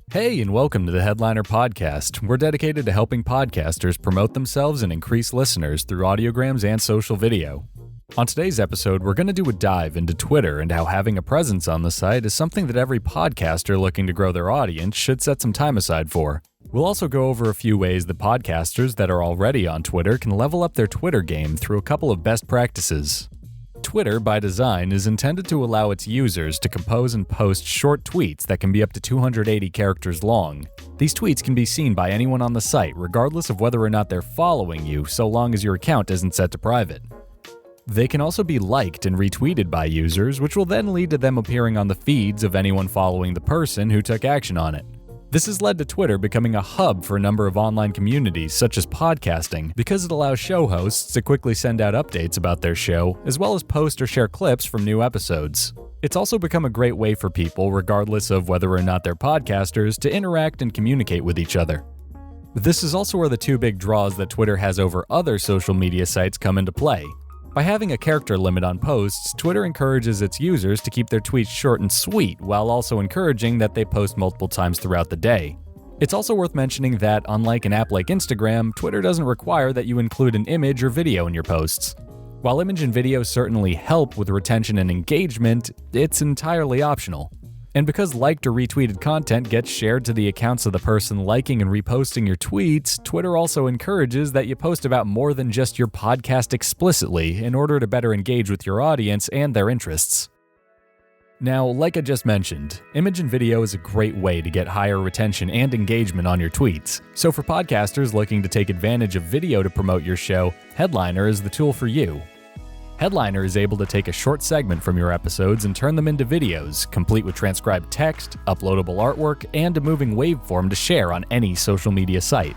Hey, and welcome to the Headliner Podcast. We're dedicated to helping podcasters promote themselves and increase listeners through audiograms and social video. On today's episode, we're going to do a dive into Twitter and how having a presence on the site is something that every podcaster looking to grow their audience should set some time aside for. We'll also go over a few ways that podcasters that are already on Twitter can level up their Twitter game through a couple of best practices. Twitter, by design, is intended to allow its users to compose and post short tweets that can be up to 280 characters long. These tweets can be seen by anyone on the site, regardless of whether or not they're following you, so long as your account isn't set to private. They can also be liked and retweeted by users, which will then lead to them appearing on the feeds of anyone following the person who took action on it. This has led to Twitter becoming a hub for a number of online communities, such as podcasting, because it allows show hosts to quickly send out updates about their show, as well as post or share clips from new episodes. It's also become a great way for people, regardless of whether or not they're podcasters, to interact and communicate with each other. This is also where the two big draws that Twitter has over other social media sites come into play. By having a character limit on posts, Twitter encourages its users to keep their tweets short and sweet, while also encouraging that they post multiple times throughout the day. It's also worth mentioning that, unlike an app like Instagram, Twitter doesn't require that you include an image or video in your posts. While image and video certainly help with retention and engagement, it's entirely optional. And because liked or retweeted content gets shared to the accounts of the person liking and reposting your tweets, Twitter also encourages that you post about more than just your podcast explicitly in order to better engage with your audience and their interests. Now, like I just mentioned, image and video is a great way to get higher retention and engagement on your tweets. So for podcasters looking to take advantage of video to promote your show, Headliner is the tool for you. Headliner is able to take a short segment from your episodes and turn them into videos, complete with transcribed text, uploadable artwork, and a moving waveform to share on any social media site.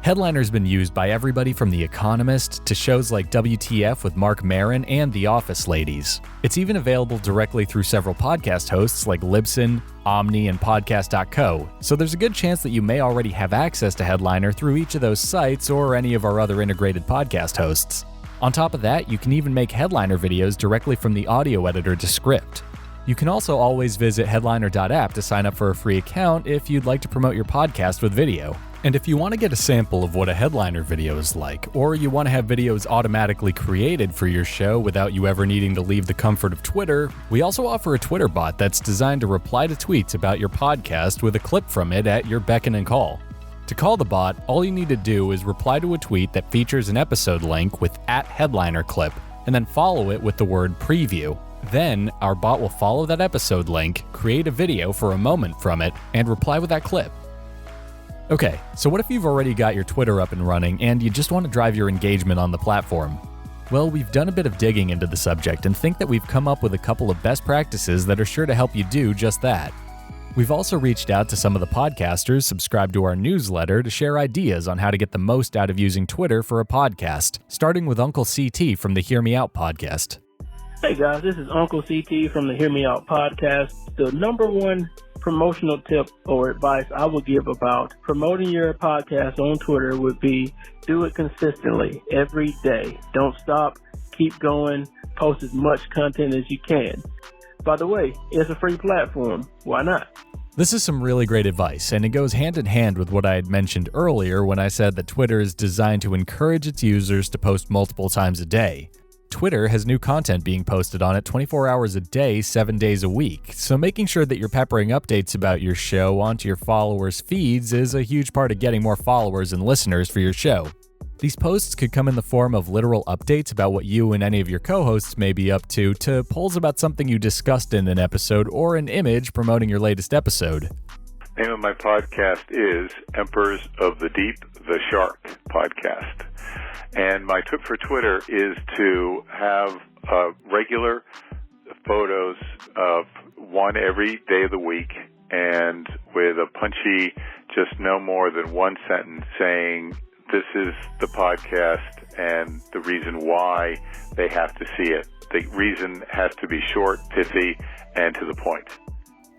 Headliner's been used by everybody from The Economist to shows like WTF with Mark Maron and The Office Ladies. It's even available directly through several podcast hosts like Libsyn, Omny, and Podcast.co, so there's a good chance that you may already have access to Headliner through each of those sites or any of our other integrated podcast hosts. On top of that, you can even make Headliner videos directly from the audio editor to script. You can also always visit headliner.app to sign up for a free account if you'd like to promote your podcast with video. And if you want to get a sample of what a Headliner video is like, or you want to have videos automatically created for your show without you ever needing to leave the comfort of Twitter, we also offer a Twitter bot that's designed to reply to tweets about your podcast with a clip from it at your beck and call. To call the bot, all you need to do is reply to a tweet that features an episode link with @HeadlinerClip, and then follow it with the word preview. Then, our bot will follow that episode link, create a video for a moment from it, and reply with that clip. Okay, so what if you've already got your Twitter up and running and you just want to drive your engagement on the platform? Well, we've done a bit of digging into the subject and think that we've come up with a couple of best practices that are sure to help you do just that. We've also reached out to some of the podcasters subscribed to our newsletter to share ideas on how to get the most out of using Twitter for a podcast, starting with Uncle CT from the Hear Me Out podcast. Hey guys, this is Uncle CT from the Hear Me Out podcast. The number one promotional tip or advice I would give about promoting your podcast on Twitter would be do it consistently every day. Don't stop, keep going, post as much content as you can. By the way, it's a free platform. Why not? This is some really great advice, and it goes hand in hand with what I had mentioned earlier when I said that Twitter is designed to encourage its users to post multiple times a day. Twitter has new content being posted on it 24 hours a day, 7 days a week, so making sure that you're peppering updates about your show onto your followers' feeds is a huge part of getting more followers and listeners for your show. These posts could come in the form of literal updates about what you and any of your co-hosts may be up to polls about something you discussed in an episode, or an image promoting your latest episode. The name of my podcast is Emperors of the Deep, the Shark podcast. And my tip for Twitter is to have regular photos of one every day of the week, and with a punchy, just no more than one sentence saying, this is the podcast and the reason why they have to see it. The reason has to be short, pithy, and to the point.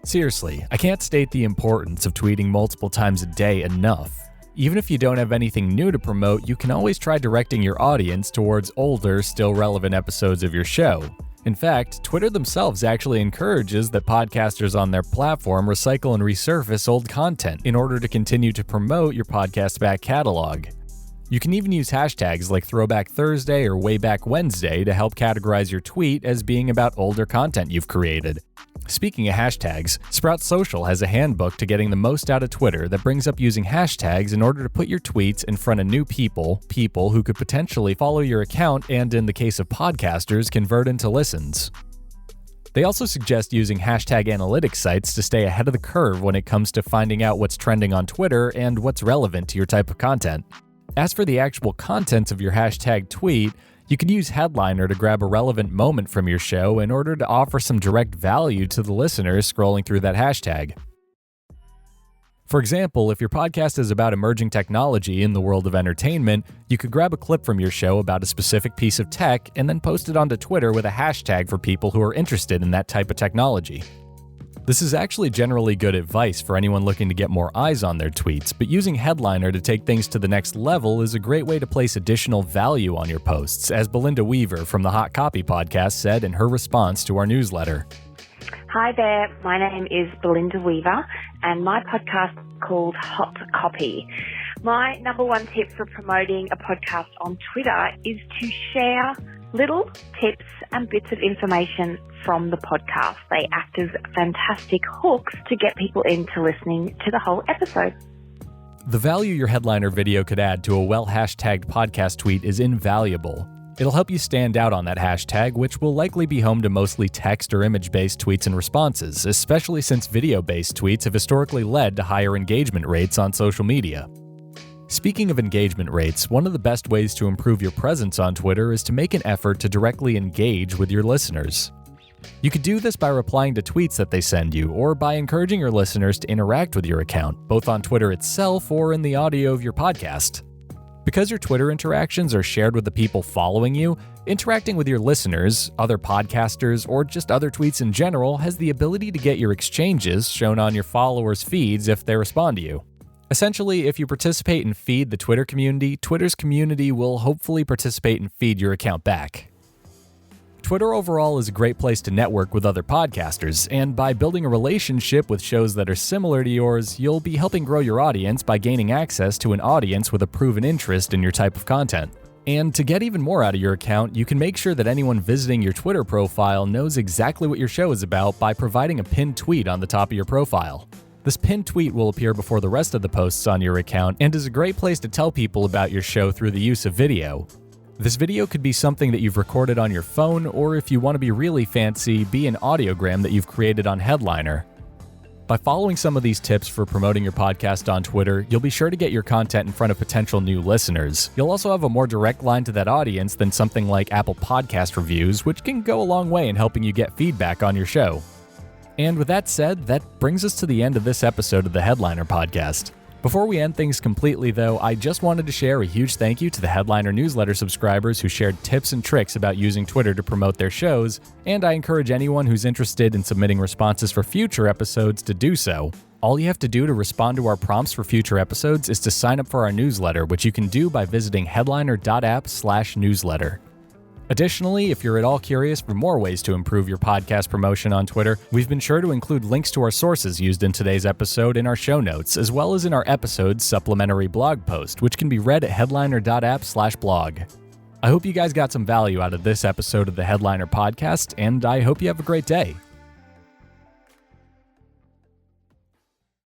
Seriously, I can't state the importance of tweeting multiple times a day enough. Even if you don't have anything new to promote, you can always try directing your audience towards older, still relevant episodes of your show. In fact, Twitter themselves actually encourages that podcasters on their platform recycle and resurface old content in order to continue to promote your podcast back catalog. You can even use hashtags like Throwback Thursday or Wayback Wednesday to help categorize your tweet as being about older content you've created. Speaking of hashtags, Sprout Social has a handbook to getting the most out of Twitter that brings up using hashtags in order to put your tweets in front of new people who could potentially follow your account and, in the case of podcasters, convert into listens. They also suggest using hashtag analytics sites to stay ahead of the curve when it comes to finding out what's trending on Twitter and what's relevant to your type of content. As for the actual contents of your hashtag tweet, you can use Headliner to grab a relevant moment from your show in order to offer some direct value to the listeners scrolling through that hashtag. For example, if your podcast is about emerging technology in the world of entertainment, you could grab a clip from your show about a specific piece of tech and then post it onto Twitter with a hashtag for people who are interested in that type of technology. This is actually generally good advice for anyone looking to get more eyes on their tweets, but using Headliner to take things to the next level is a great way to place additional value on your posts, as Belinda Weaver from the Hot Copy podcast said in her response to our newsletter. Hi there, my name is Belinda Weaver, and my podcast is called Hot Copy. My number one tip for promoting a podcast on Twitter is to share little tips and bits of information from the podcast. They act as fantastic hooks to get people into listening to the whole episode. The value your Headliner video could add to a well-hashtagged podcast tweet is invaluable. It'll help you stand out on that hashtag, which will likely be home to mostly text or image-based tweets and responses, especially since video-based tweets have historically led to higher engagement rates on social media. Speaking of engagement rates, one of the best ways to improve your presence on Twitter is to make an effort to directly engage with your listeners. You could do this by replying to tweets that they send you, or by encouraging your listeners to interact with your account, both on Twitter itself or in the audio of your podcast. Because your Twitter interactions are shared with the people following you, interacting with your listeners, other podcasters, or just other tweets in general has the ability to get your exchanges shown on your followers' feeds if they respond to you. Essentially, if you participate and feed the Twitter community, Twitter's community will hopefully participate and feed your account back. Twitter overall is a great place to network with other podcasters, and by building a relationship with shows that are similar to yours, you'll be helping grow your audience by gaining access to an audience with a proven interest in your type of content. And to get even more out of your account, you can make sure that anyone visiting your Twitter profile knows exactly what your show is about by providing a pinned tweet on the top of your profile. This pinned tweet will appear before the rest of the posts on your account and is a great place to tell people about your show through the use of video. This video could be something that you've recorded on your phone, or if you want to be really fancy, be an audiogram that you've created on Headliner. By following some of these tips for promoting your podcast on Twitter, you'll be sure to get your content in front of potential new listeners. You'll also have a more direct line to that audience than something like Apple Podcast reviews, which can go a long way in helping you get feedback on your show. And with that said, that brings us to the end of this episode of the Headliner Podcast. Before we end things completely, though, I just wanted to share a huge thank you to the Headliner newsletter subscribers who shared tips and tricks about using Twitter to promote their shows, and I encourage anyone who's interested in submitting responses for future episodes to do so. All you have to do to respond to our prompts for future episodes is to sign up for our newsletter, which you can do by visiting headliner.app/newsletter. Additionally, if you're at all curious for more ways to improve your podcast promotion on Twitter, we've been sure to include links to our sources used in today's episode in our show notes, as well as in our episode's supplementary blog post, which can be read at headliner.app/blog. I hope you guys got some value out of this episode of the Headliner Podcast, and I hope you have a great day.